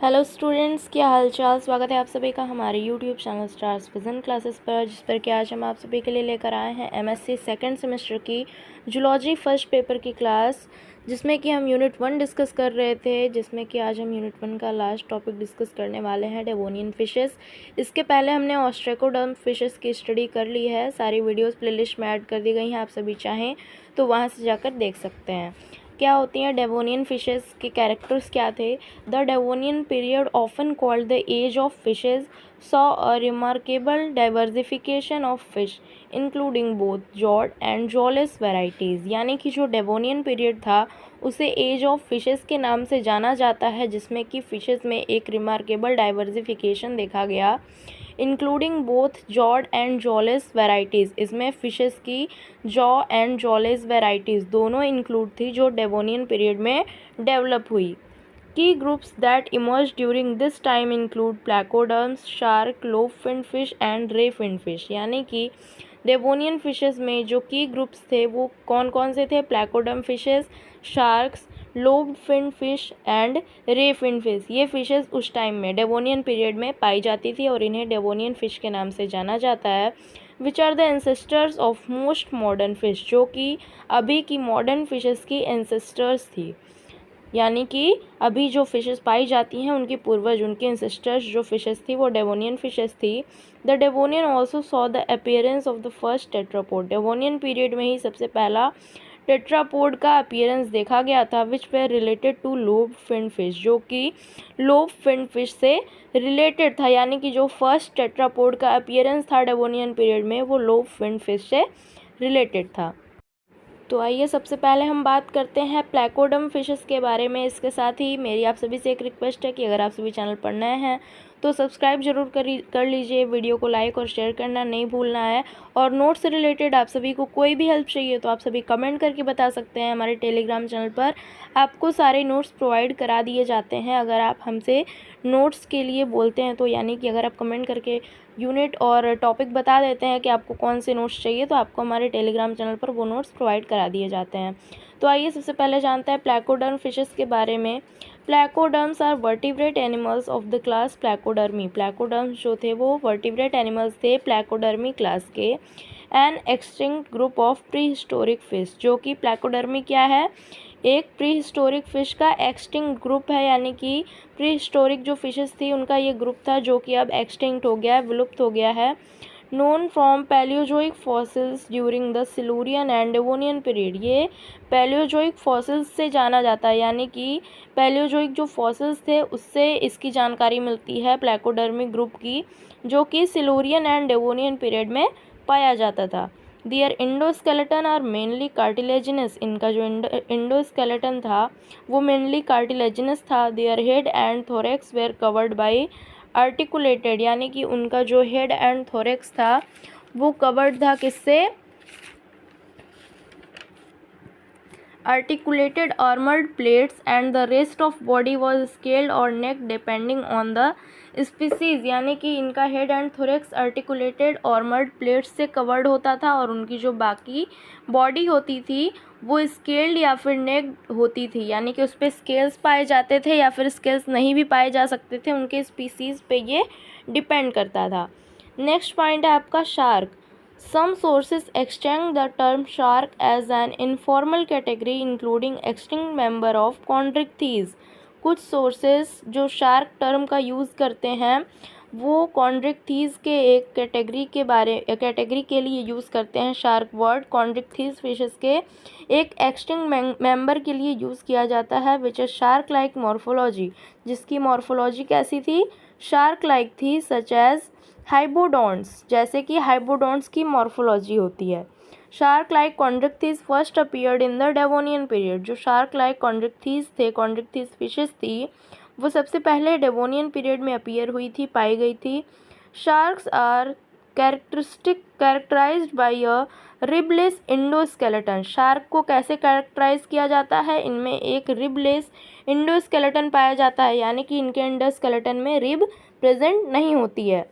Hello students, क्या हाल चाल। स्वागत है आप सभी का हमारे YouTube channel stars vision classes पर, जिस पर कि आज हम आप सभी के लिए लेकर आए हैं एमएससी सेकंड सेमेस्टर की जूलॉजी फर्स्ट पेपर की क्लास, जिसमें कि हम यूनिट 1 डिस्कस कर रहे थे। जिसमें कि आज हम यूनिट 1 का लास्ट टॉपिक डिस्कस करने वाले हैं, डेवोनियन फिशेस। इसके पहले हमने ऑस्ट्रेकोडर्म फिशेस की स्टडी कर ली है। सारी वीडियोज़ प्लेलिस्ट में ऐड कर दी गई हैं, आप सभी चाहें तो वहाँ से जाकर देख सकते हैं क्या होती हैं डेवोनियन फिशेस के कैरेक्टर्स क्या थे। The Devonian period often called the age of fishes saw a remarkable diversification of fish including both jawed and jawless varieties. यानी कि जो डेवोनियन पीरियड था उसे एज ऑफ फिशेस के नाम से जाना जाता है, जिसमें कि फिशेस में एक रिमार्केबल डाइवर्सिफिकेशन देखा गया, including both jawed and jawless varieties. इसमें फिशेस की जॉ एंड जॉलेस वेराइटीज़ दोनों इंक्लूड थी जो डेवोनियन पीरियड में डेवलप हुई। Key groups that emerge during this time include placoderms, shark, lobe fin fish and ray fin fish. यानी कि Devonian fishes में जो की ग्रुप्स थे वो कौन कौन से थे? Placoderm fishes, sharks, lobe fin fish and ray fin fish. ये फिशेस उस टाइम में डेवोनियन पीरियड में पाई जाती थी और इन्हें डेवोनियन फिश के नाम से जाना जाता है। Which are the ancestors of most modern fish, जो कि अभी की मॉडर्न फिशेस की एंसेस्टर्स थी। यानी कि अभी जो फिशेस पाई जाती हैं उनकी पूर्वज, उनके एंसेस्टर्स जो फिशेस थी वो डेवोनियन फिशेस थी। The Devonian also saw the appearance of the first tetrapod. Devonian period में ही सबसे पहला टेट्रापोड का अपीयरेंस देखा गया था, which were related to lobe fin fish, जो कि लोब फिन फिश से रिलेटेड था। यानी कि जो फर्स्ट टेट्रापोड का अपीयरेंस था डेवोनियन पीरियड में वो लोब फिन फिश से रिलेटेड था। तो आइए सबसे पहले हम बात करते हैं प्लैकोडर्म फिशेस के बारे में। इसके साथ ही मेरी आप सभी से एक रिक्वेस्ट है कि अगर आप सभी चैनल पर नए हैं तो सब्सक्राइब जरूर कर लीजिए, वीडियो को लाइक और शेयर करना नहीं भूलना है। और नोट्स से रिलेटेड आप सभी को कोई भी हेल्प चाहिए तो आप सभी कमेंट करके बता सकते हैं। हमारे टेलीग्राम चैनल पर आपको सारे नोट्स प्रोवाइड करा दिए जाते हैं अगर आप हमसे नोट्स के लिए बोलते हैं तो। यानी कि अगर आप कमेंट करके यूनिट और टॉपिक बता देते हैं कि आपको कौन से नोट्स चाहिए तो आपको हमारे टेलीग्राम चैनल पर वो नोट्स प्रोवाइड करा दिए जाते हैं। तो आइए सबसे पहले जानते हैं प्लैकोडर्म फिशेस के बारे में। Placoderms are vertebrate animals of the class placodermi. Placoderms जो थे वो वर्टिब्रेट एनिमल्स थे प्लैकोडर्मी क्लास के। An extinct group of prehistoric fish, जो कि प्लैकोडर्मी क्या है? एक प्री हिस्टोरिक फ़िश का एक्सटिंक्ट ग्रुप है। यानी कि प्री हिस्टोरिक जो फिशेस थी उनका ये ग्रुप था जो कि अब एक्सटिंक्ट हो गया है, विलुप्त हो गया है। Known from Palaeozoic fossils during the Silurian and Devonian period. ये पैलियोजोइक फॉसिल्स से जाना जाता है। यानी कि पैलियोजोइक जो फॉसिल्स थे उससे इसकी जानकारी मिलती है प्लैकोडर्मी ग्रुप की, जो कि सिलूरियन एंड डेवोनियन पीरियड में पाया जाता था। Their endoskeleton are mainly cartilaginous. इनका जो इंडोस्केलेटन था वो मेनली कार्टिलेजिनस था। Their head and thorax were covered by articulated. यानी कि उनका जो हेड एंड थोरेक्स था वो कवर्ड था किससे? articulated armored plates and the rest of body was scaled or neck depending on the species। यानी कि इनका head and thorax articulated armoured plates से कवर्ड होता था और उनकी जो बाकी बॉडी होती थी वो स्केल्ड या फिर नेक्ड होती थी। यानी कि उस पर स्केल्स पाए जाते थे या फिर स्केल्स नहीं भी पाए जा सकते थे, उनके स्पीसीज़ पे ये डिपेंड करता था। नेक्स्ट पॉइंट है आपका shark. Some sources extend the term shark as an informal category including extinct member of chondrichthyes। कुछ sources जो shark term का यूज़ करते हैं वो chondrichthyes के एक कैटेगरी के लिए यूज़ करते हैं। shark word chondrichthyes fishes के एक extinct member के लिए यूज़ किया जाता है, which is shark like morphology, जिसकी morphology कैसी थी? shark like थी, such as हाइबोडोंट्स, जैसे कि हाइबोडोंट्स की मॉर्फोलॉजी होती है। Shark like Chondrichthyes first appeared in the Devonian period. जो शार्क लाइक कॉन्ड्रिक्थीज थे, कॉन्ड्रिक्थीज फिशेस थी, वो सबसे पहले डेवोनियन पीरियड में अपीयर हुई थी, पाई गई थी। Sharks are characterized by a ribless endoskeleton. Shark को कैसे कैरेक्टराइज किया जाता है? इनमें एक रिबलेस इंडोस्केलेटन पाया जाता है, यानी कि इनके इंडोस्केलेटन में रिब प्रेजेंट नहीं होती है।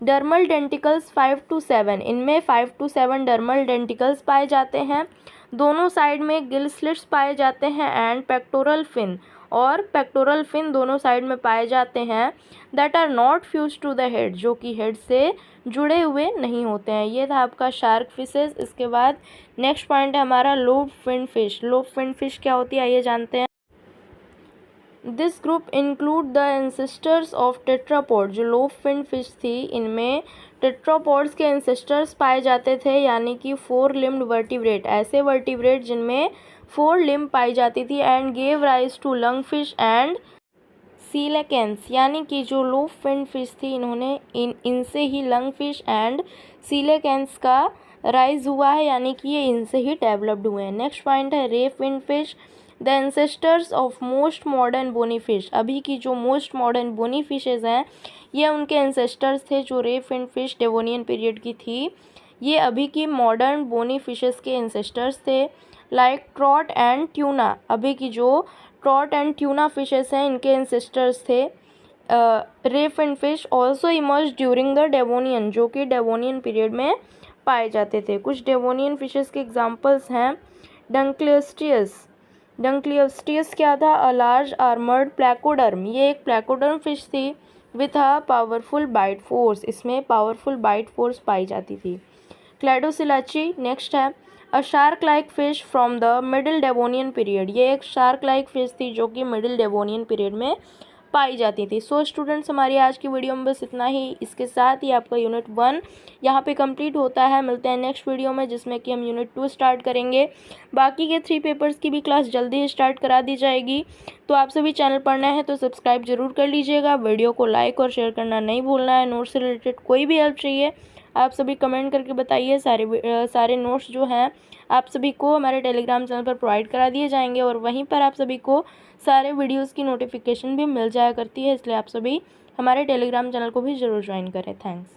डर्मल डेंटिकल्स 5 to 7, इनमें 5 to 7 डर्मल डेंटिकल्स पाए जाते हैं। दोनों साइड में गिल स्लिट्स पाए जाते हैं एंड पेक्टोरल फिन और पेक्टोरल फिन दोनों साइड में पाए जाते हैं, that are not fuse to the head, जो कि हेड से जुड़े हुए नहीं होते हैं। ये था आपका शार्क फिशेस। इसके बाद नेक्स्ट पॉइंट है हमारा lobe fin fish. Lobe fin fish क्या होती है आइए जानते हैं। This group include the ancestors of tetrapod. जो लोब फिन फिश थी इनमें टेट्रापॉड्स के एंसेस्टर्स पाए जाते थे, यानी कि 4 लिम्ड वर्टिब्रेट, ऐसे वर्टिब्रेट जिनमें 4 लिम्ब पाई जाती थी, and gave rise to lung fish and coelacanths, यानी कि जो लोब फिन फिश थी इन्होंने इनसे ही लंग फिश एंड सीलेकेंस का राइज हुआ है, यानी कि ये इनसे ही डेवलप्ड हुए हैं। नेक्स्ट पॉइंट है ray fin fish. The ancestors of most modern bony fish. अभी की जो मोस्ट मॉडर्न बोनी फिशेज हैं ये उनके एंसेस्टर्स थे। जो रे फिन फिश डेवोनियन पीरियड की थी ये अभी की मॉडर्न बोनी फिशेस के एंसेस्टर्स थे। लाइक ट्रॉट एंड ट्यूना, अभी की जो ट्रॉट एंड ट्यूना फिशेस हैं इनके एंसेस्टर्स थे। Ray fin fish also emerge during the Devonian, जो कि डेवोनियन पीरियड में पाए जाते थे। कुछ डेवोनियन फिशेस के एग्जांपल्स हैं डंक्लियोस्टियस। डंक्लियोस्टियस क्या था? A large armoured placoderm. ये एक प्लैकोडर्म फिश थी with a powerful bite force, इसमें पावरफुल बाइट फोर्स पाई जाती थी। क्लैडोसिलाची नेक्स्ट है a shark like fish from the middle Devonian period. ये एक शार्क लाइक फिश थी जो कि मिडिल डेवोनियन पीरियड में पाई जाती थी। सो स्टूडेंट्स हमारी आज की वीडियो में बस इतना ही। इसके साथ ही आपका यूनिट 1 यहाँ पे कंप्लीट होता है। मिलते हैं नेक्स्ट वीडियो में जिसमें कि हम यूनिट 2 स्टार्ट करेंगे। बाकी के 3 पेपर्स की भी क्लास जल्दी ही स्टार्ट करा दी जाएगी। तो आप सभी चैनल पर नए हैं तो सब्सक्राइब जरूर कर लीजिएगा। वीडियो को लाइक और शेयर करना नहीं भूलना है। नोट्स से रिलेटेड कोई भी हेल्प चाहिए आप सभी कमेंट करके बताइए। सारे नोट्स जो हैं आप सभी को हमारे टेलीग्राम चैनल पर प्रोवाइड करा दिए जाएंगे और वहीं पर आप सभी को सारे वीडियोस की नोटिफिकेशन भी मिल जाया करती है। इसलिए आप सभी हमारे टेलीग्राम चैनल को भी ज़रूर ज्वाइन करें। थैंक्स।